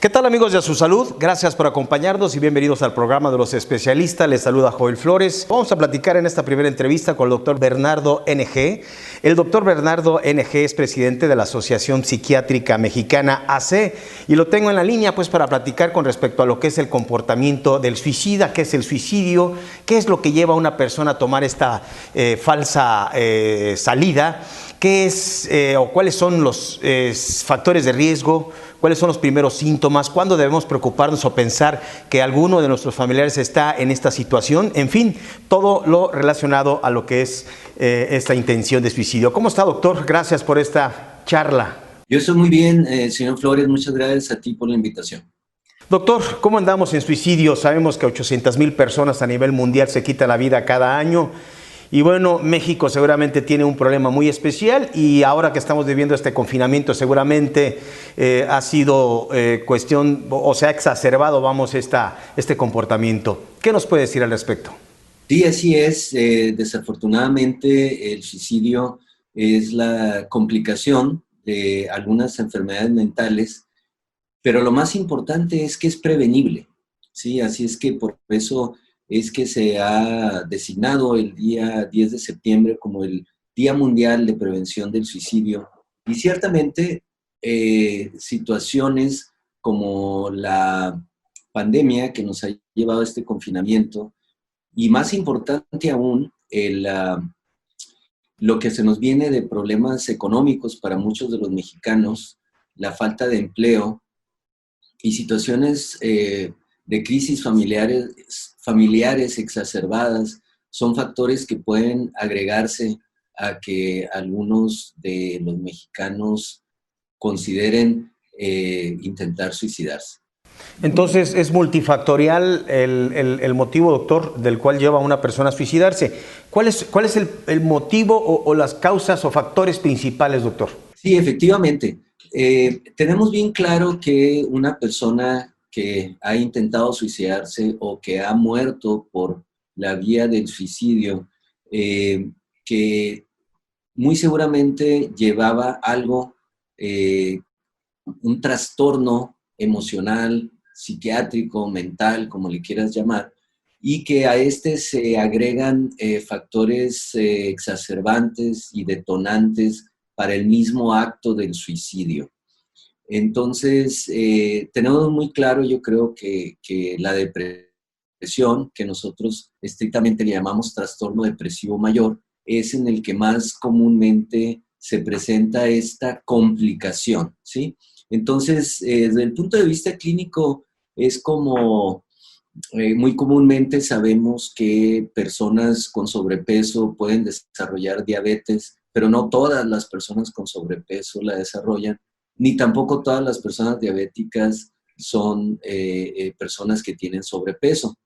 ¿Qué tal, amigos de A Su Salud? Gracias por acompañarnos y bienvenidos al programa de los especialistas. Les saluda Joel Flores. Vamos a platicar en esta primera entrevista con el doctor Bernardo N.G. El doctor Bernardo N.G. es presidente de la Asociación Psiquiátrica Mexicana AC y lo tengo en la línea pues para platicar con respecto a lo que es el comportamiento del suicida, qué es el suicidio, qué es lo que lleva a una persona a tomar esta falsa salida, qué es o cuáles son los factores de riesgo. ¿Cuáles son los primeros síntomas? ¿Cuándo debemos preocuparnos o pensar que alguno de nuestros familiares está en esta situación? En fin, todo lo relacionado a lo que es esta intención de suicidio. ¿Cómo está, doctor? Gracias por esta charla. Yo estoy muy bien, señor Flores. Muchas gracias a ti por la invitación. Doctor, ¿cómo andamos en suicidio? Sabemos que 800,000 personas a nivel mundial se quitan la vida cada año. Y bueno, México seguramente tiene un problema muy especial y ahora que estamos viviendo este confinamiento seguramente ha sido cuestión o se ha exacerbado, este comportamiento. ¿Qué nos puede decir al respecto? Sí, así es. Desafortunadamente el suicidio es la complicación de algunas enfermedades mentales, pero lo más importante es que es prevenible, ¿sí? Así es que por eso es que se ha designado el día 10 de septiembre como el Día Mundial de Prevención del Suicidio. Y ciertamente situaciones como la pandemia que nos ha llevado a este confinamiento, y más importante aún, lo que se nos viene de problemas económicos para muchos de los mexicanos, la falta de empleo y situaciones de crisis familiares exacerbadas, son factores que pueden agregarse a que algunos de los mexicanos consideren intentar suicidarse. Entonces, es multifactorial el motivo, doctor, del cual lleva a una persona a suicidarse. ¿Cuál es el motivo o las causas o factores principales, doctor? Sí, efectivamente. Tenemos bien claro que una persona que ha intentado suicidarse o que ha muerto por la vía del suicidio, que muy seguramente llevaba algo, un trastorno emocional, psiquiátrico, mental, como le quieras llamar, y que a este se agregan factores exacerbantes y detonantes para el mismo acto del suicidio. Entonces, tenemos muy claro, yo creo que la depresión, que nosotros estrictamente le llamamos trastorno depresivo mayor, es en el que más comúnmente se presenta esta complicación, ¿sí? Entonces, desde el punto de vista clínico, es como muy comúnmente sabemos que personas con sobrepeso pueden desarrollar diabetes, pero no todas las personas con sobrepeso la desarrollan, ni tampoco todas las personas diabéticas son personas que tienen sobrepeso.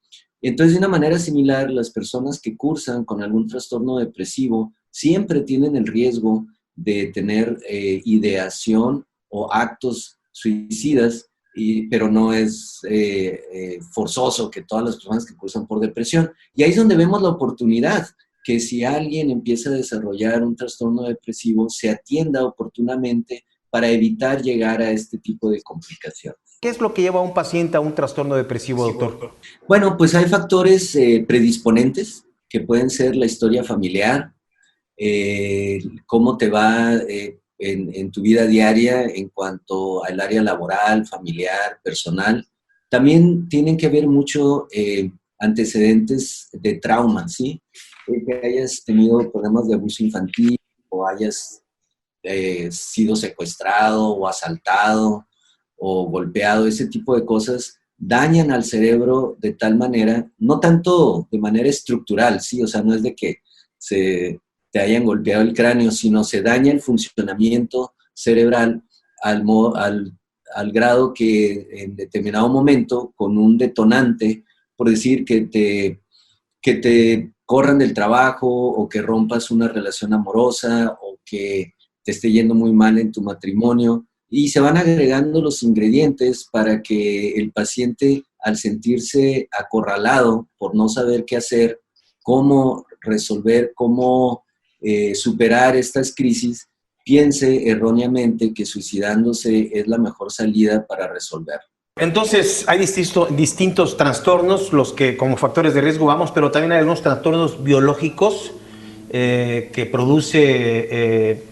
Entonces, de una manera similar, las personas que cursan con algún trastorno depresivo siempre tienen el riesgo de tener ideación o actos suicidas, pero no es forzoso que todas las personas que cursan por depresión. Y ahí es donde vemos la oportunidad, que si alguien empieza a desarrollar un trastorno depresivo, se atienda oportunamente para evitar llegar a este tipo de complicaciones. ¿Qué es lo que lleva a un paciente a un trastorno depresivo, doctor? Bueno, pues hay factores predisponentes, que pueden ser la historia familiar, cómo te va en tu vida diaria en cuanto al área laboral, familiar, personal. También tienen que ver mucho antecedentes de trauma, ¿sí? Que hayas tenido problemas de abuso infantil o hayas sido secuestrado o asaltado o golpeado, ese tipo de cosas dañan al cerebro de tal manera, no tanto de manera estructural, ¿sí? O sea, no es de que te hayan golpeado el cráneo, sino se daña el funcionamiento cerebral al grado que en determinado momento, con un detonante, por decir que te corran del trabajo o que rompas una relación amorosa o que te esté yendo muy mal en tu matrimonio, y se van agregando los ingredientes para que el paciente, al sentirse acorralado por no saber qué hacer, cómo resolver, cómo superar estas crisis, piense erróneamente que suicidándose es la mejor salida para resolver. Entonces, hay distintos trastornos, los que como factores de riesgo vamos, pero también hay algunos trastornos biológicos que produce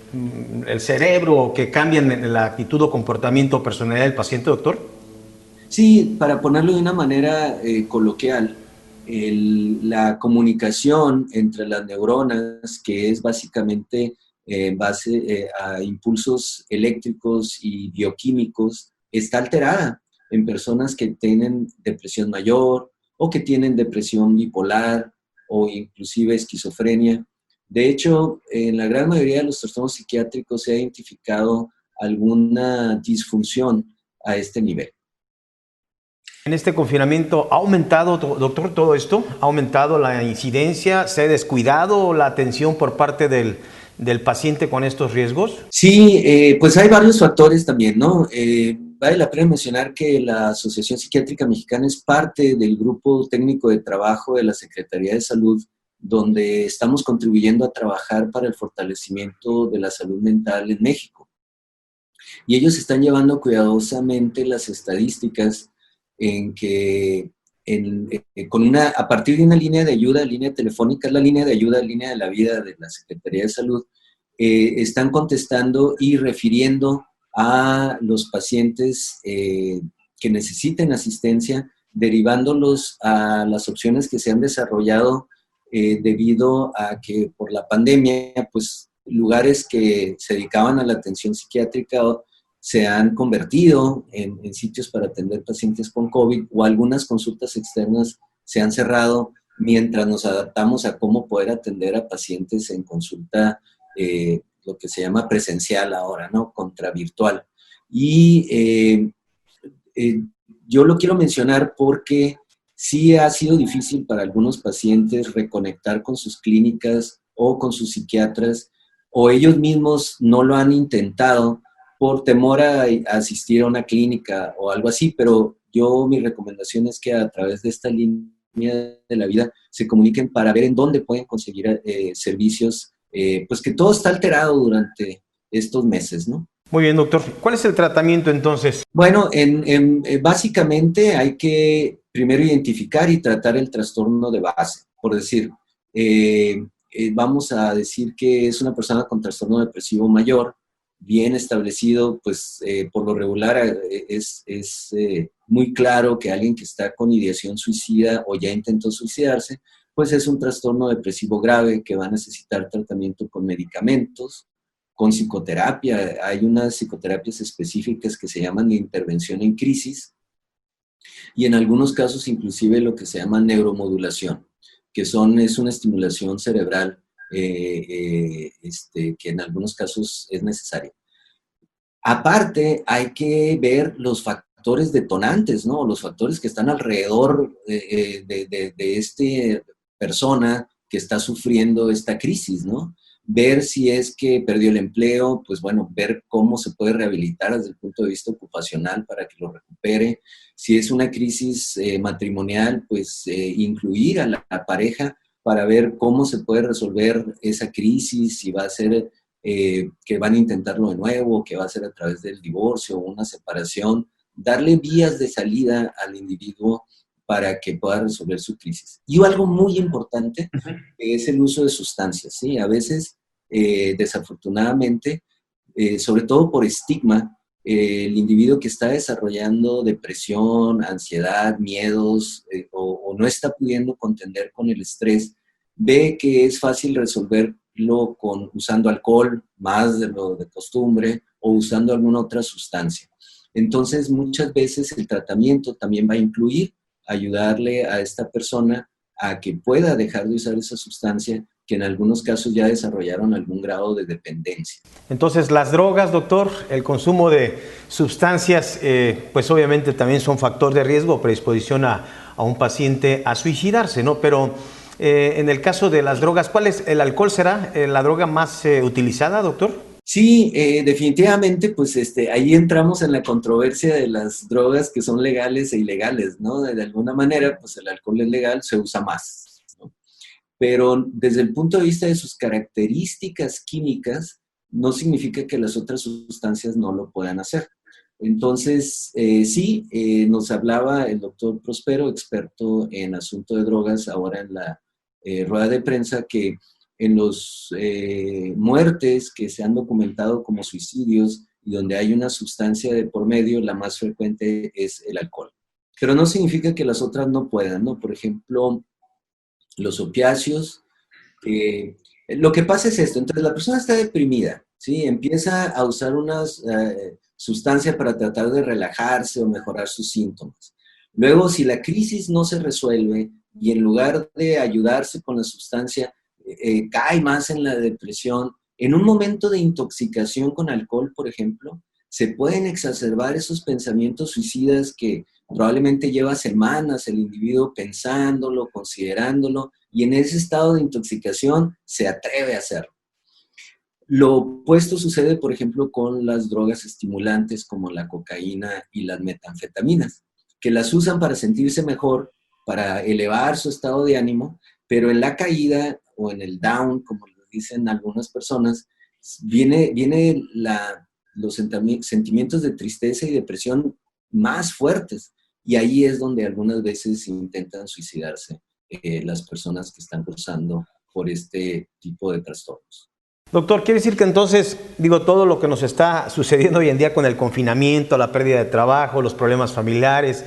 el cerebro o que cambian en la actitud o comportamiento o personalidad del paciente, doctor. Sí, para ponerlo de una manera coloquial, la comunicación entre las neuronas, que es básicamente en base a impulsos eléctricos y bioquímicos, está alterada en personas que tienen depresión mayor o que tienen depresión bipolar o inclusive esquizofrenia. De hecho, en la gran mayoría de los trastornos psiquiátricos se ha identificado alguna disfunción a este nivel. En este confinamiento, ¿ha aumentado, doctor, todo esto? ¿Ha aumentado la incidencia? ¿Se ha descuidado la atención por parte del paciente con estos riesgos? Sí, pues hay varios factores también, ¿no? Vale la pena mencionar que la Asociación Psiquiátrica Mexicana es parte del grupo técnico de trabajo de la Secretaría de Salud, donde estamos contribuyendo a trabajar para el fortalecimiento de la salud mental en México. Y ellos están llevando cuidadosamente las estadísticas en que a partir de una línea de ayuda, línea telefónica, es la línea de ayuda, línea de la vida de la Secretaría de Salud, están contestando y refiriendo a los pacientes que necesiten asistencia, derivándolos a las opciones que se han desarrollado debido a que por la pandemia, pues lugares que se dedicaban a la atención psiquiátrica se han convertido en sitios para atender pacientes con COVID o algunas consultas externas se han cerrado mientras nos adaptamos a cómo poder atender a pacientes en consulta, lo que se llama presencial ahora, ¿no? Contra virtual. Y yo lo quiero mencionar porque sí ha sido difícil para algunos pacientes reconectar con sus clínicas o con sus psiquiatras, o ellos mismos no lo han intentado por temor a asistir a una clínica o algo así, pero mi recomendación es que a través de esta línea de la vida se comuniquen para ver en dónde pueden conseguir servicios, pues que todo está alterado durante estos meses, ¿no? Muy bien, doctor. ¿Cuál es el tratamiento entonces? Bueno, básicamente hay que primero identificar y tratar el trastorno de base. Por decir, vamos a decir que es una persona con trastorno depresivo mayor, bien establecido, pues por lo regular es muy claro que alguien que está con ideación suicida o ya intentó suicidarse, pues es un trastorno depresivo grave que va a necesitar tratamiento con medicamentos, con psicoterapia. Hay unas psicoterapias específicas que se llaman de intervención en crisis y en algunos casos inclusive lo que se llama neuromodulación, que es una estimulación cerebral que en algunos casos es necesaria. Aparte, hay que ver los factores detonantes, ¿no? Los factores que están alrededor de esta persona que está sufriendo esta crisis, ¿no? Ver si es que perdió el empleo, pues bueno, ver cómo se puede rehabilitar desde el punto de vista ocupacional para que lo recupere. Si es una crisis matrimonial, pues incluir a la pareja para ver cómo se puede resolver esa crisis, si va a ser que van a intentarlo de nuevo, que va a ser a través del divorcio o una separación, darle vías de salida al individuo para que pueda resolver su crisis. Y algo muy importante es el uso de sustancias, ¿sí? A veces, desafortunadamente, sobre todo por estigma, el individuo que está desarrollando depresión, ansiedad, miedos o no está pudiendo contender con el estrés, ve que es fácil resolverlo usando alcohol más de lo de costumbre o usando alguna otra sustancia. Entonces, muchas veces el tratamiento también va a incluir ayudarle a esta persona a que pueda dejar de usar esa sustancia que en algunos casos ya desarrollaron algún grado de dependencia. Entonces, las drogas, doctor, el consumo de sustancias, pues obviamente también son factor de riesgo o predisposición a un paciente a suicidarse, ¿no? Pero en el caso de las drogas, ¿cuál es el alcohol? ¿Será la droga más utilizada, doctor? Sí, definitivamente, pues ahí entramos en la controversia de las drogas que son legales e ilegales, ¿no? De alguna manera, pues el alcohol es legal, se usa más, ¿no? Pero desde el punto de vista de sus características químicas, no significa que las otras sustancias no lo puedan hacer. Entonces, sí, nos hablaba el doctor Prospero, experto en asunto de drogas, ahora en la rueda de prensa, que en los muertes que se han documentado como suicidios y donde hay una sustancia de por medio, la más frecuente es el alcohol. Pero no significa que las otras no puedan, ¿no? Por ejemplo, los opiáceos. Lo que pasa es esto, entonces la persona está deprimida, ¿sí? Empieza a usar unas sustancias para tratar de relajarse o mejorar sus síntomas. Luego, si la crisis no se resuelve y en lugar de ayudarse con la sustancia, cae más en la depresión, en un momento de intoxicación con alcohol, por ejemplo, se pueden exacerbar esos pensamientos suicidas que probablemente lleva semanas el individuo pensándolo, considerándolo, y en ese estado de intoxicación se atreve a hacerlo. Lo opuesto sucede, por ejemplo, con las drogas estimulantes como la cocaína y las metanfetaminas, que las usan para sentirse mejor, para elevar su estado de ánimo, pero en la caída o en el down, como lo dicen algunas personas, viene los sentimientos de tristeza y depresión más fuertes. Y ahí es donde algunas veces intentan suicidarse las personas que están cruzando por este tipo de trastornos. Doctor, quiere decir que entonces, todo lo que nos está sucediendo hoy en día con el confinamiento, la pérdida de trabajo, los problemas familiares,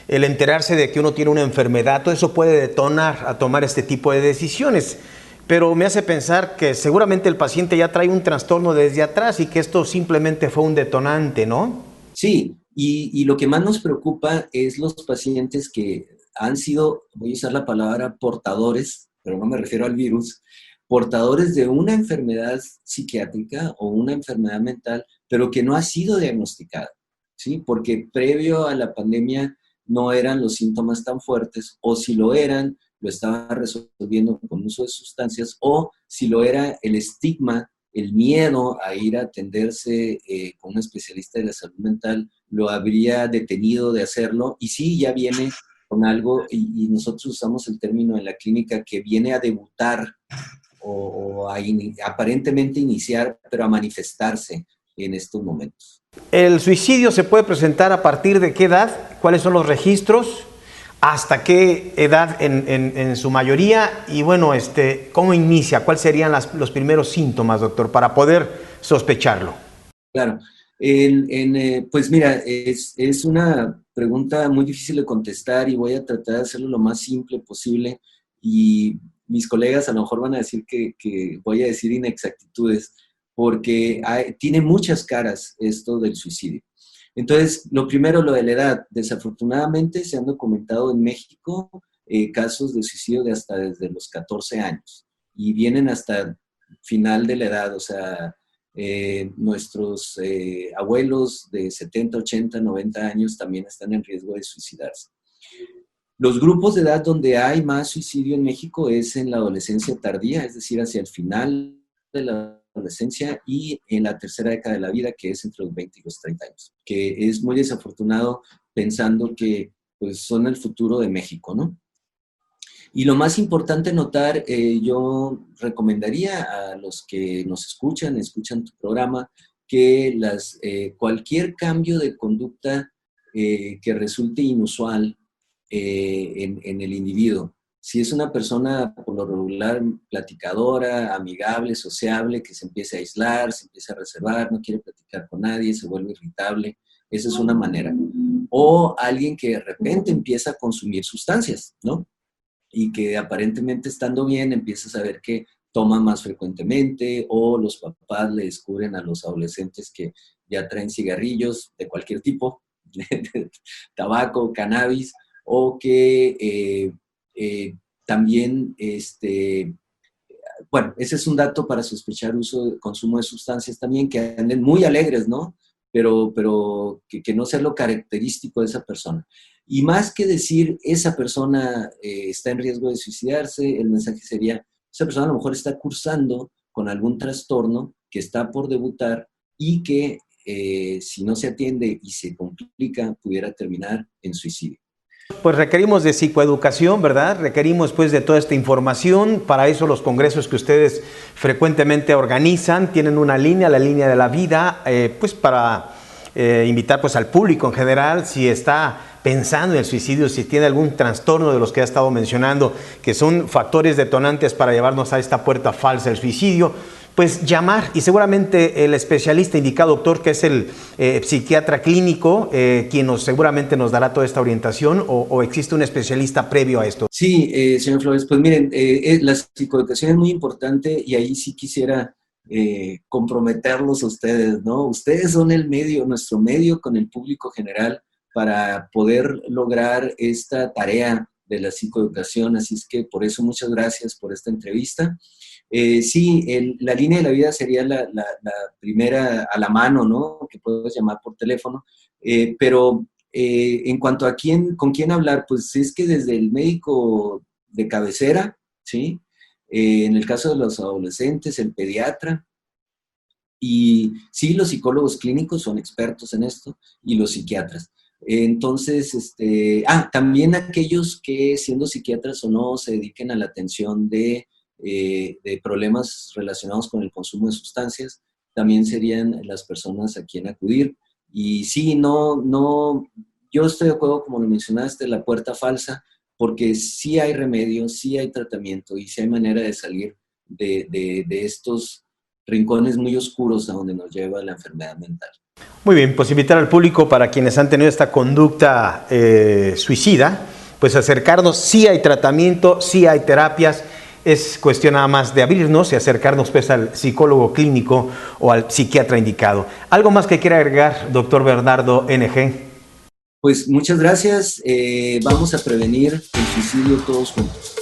el enterarse de que uno tiene una enfermedad, todo eso puede detonar a tomar este tipo de decisiones. Pero me hace pensar que seguramente el paciente ya trae un trastorno desde atrás y que esto simplemente fue un detonante, ¿no? Sí, y lo que más nos preocupa es los pacientes que han sido, voy a usar la palabra portadores, pero no me refiero al virus, portadores de una enfermedad psiquiátrica o una enfermedad mental, pero que no ha sido diagnosticada, ¿sí? Porque previo a la pandemia no eran los síntomas tan fuertes, o si lo eran, lo estaban resolviendo con uso de sustancias, o si lo era, el estigma, el miedo a ir a atenderse con un especialista de la salud mental lo habría detenido de hacerlo, y sí, ya viene con algo, y nosotros usamos el término en la clínica que viene a debutar o a aparentemente iniciar, pero a manifestarse en estos momentos. ¿El suicidio se puede presentar a partir de qué edad? ¿Cuáles son los registros? ¿Hasta qué edad en su mayoría? Y bueno, ¿cómo inicia? ¿Cuáles serían los primeros síntomas, doctor, para poder sospecharlo? Claro. Pues mira, es una pregunta muy difícil de contestar y voy a tratar de hacerlo lo más simple posible, y mis colegas a lo mejor van a decir que voy a decir inexactitudes, porque tiene muchas caras esto del suicidio. Entonces, lo primero, lo de la edad. Desafortunadamente se han documentado en México casos de suicidio de hasta desde los 14 años y vienen hasta final de la edad, o sea, nuestros abuelos de 70, 80, 90 años también están en riesgo de suicidarse. Los grupos de edad donde hay más suicidio en México es en la adolescencia tardía, es decir, hacia el final de la adolescencia y en la tercera década de la vida, que es entre los 20 y los 30 años, que es muy desafortunado pensando que pues, son el futuro de México, ¿no? Y lo más importante notar, yo recomendaría a los que nos escuchan tu programa, que cualquier cambio de conducta que resulte inusual en el individuo, si es una persona por lo regular platicadora, amigable, sociable, que se empiece a aislar, se empieza a reservar, no quiere platicar con nadie, se vuelve irritable, esa es una manera. O alguien que de repente empieza a consumir sustancias, ¿no? Y que aparentemente estando bien empieza a saber que toma más frecuentemente, o los papás le descubren a los adolescentes que ya traen cigarrillos de cualquier tipo, de tabaco, cannabis, o que también, bueno, ese es un dato para sospechar consumo de sustancias también, que anden muy alegres, ¿no? Pero que no sea lo característico de esa persona. Y más que decir, esa persona está en riesgo de suicidarse, el mensaje sería, esa persona a lo mejor está cursando con algún trastorno que está por debutar y que si no se atiende y se complica, pudiera terminar en suicidio. Pues requerimos de psicoeducación, ¿verdad? Requerimos pues de toda esta información. Para eso los congresos que ustedes frecuentemente organizan tienen una línea, la línea de la vida, pues para invitar pues al público en general, si está pensando en el suicidio, si tiene algún trastorno de los que ha estado mencionando, que son factores detonantes para llevarnos a esta puerta falsa del suicidio, pues llamar, y seguramente el especialista indicado, doctor, que es el psiquiatra clínico, quien seguramente nos dará toda esta orientación, o existe un especialista previo a esto. Sí, señor Flores, pues miren, la psicoeducación es muy importante y ahí sí quisiera comprometerlos a ustedes, ¿no? Ustedes son el medio, nuestro medio con el público general para poder lograr esta tarea de la psicoeducación, así es que por eso muchas gracias por esta entrevista. Sí, la línea de la vida sería la primera a la mano, ¿no? Que puedes llamar por teléfono, pero en cuanto a con quién hablar, pues es que desde el médico de cabecera, ¿sí? En el caso de los adolescentes, el pediatra, y sí, los psicólogos clínicos son expertos en esto, y los psiquiatras. Entonces, también aquellos que siendo psiquiatras o no se dediquen a la atención de problemas relacionados con el consumo de sustancias, también serían las personas a quien acudir. Y sí, yo estoy de acuerdo, como lo mencionaste, la puerta falsa, porque sí hay remedio, sí hay tratamiento y sí hay manera de salir de estos rincones muy oscuros a donde nos lleva la enfermedad mental. Muy bien, pues invitar al público para quienes han tenido esta conducta suicida, pues acercarnos, sí hay tratamiento, sí hay terapias, es cuestión nada más de abrirnos y acercarnos pues al psicólogo clínico o al psiquiatra indicado. ¿Algo más que quiera agregar, doctor Bernardo NG? Pues muchas gracias, vamos a prevenir el suicidio todos juntos.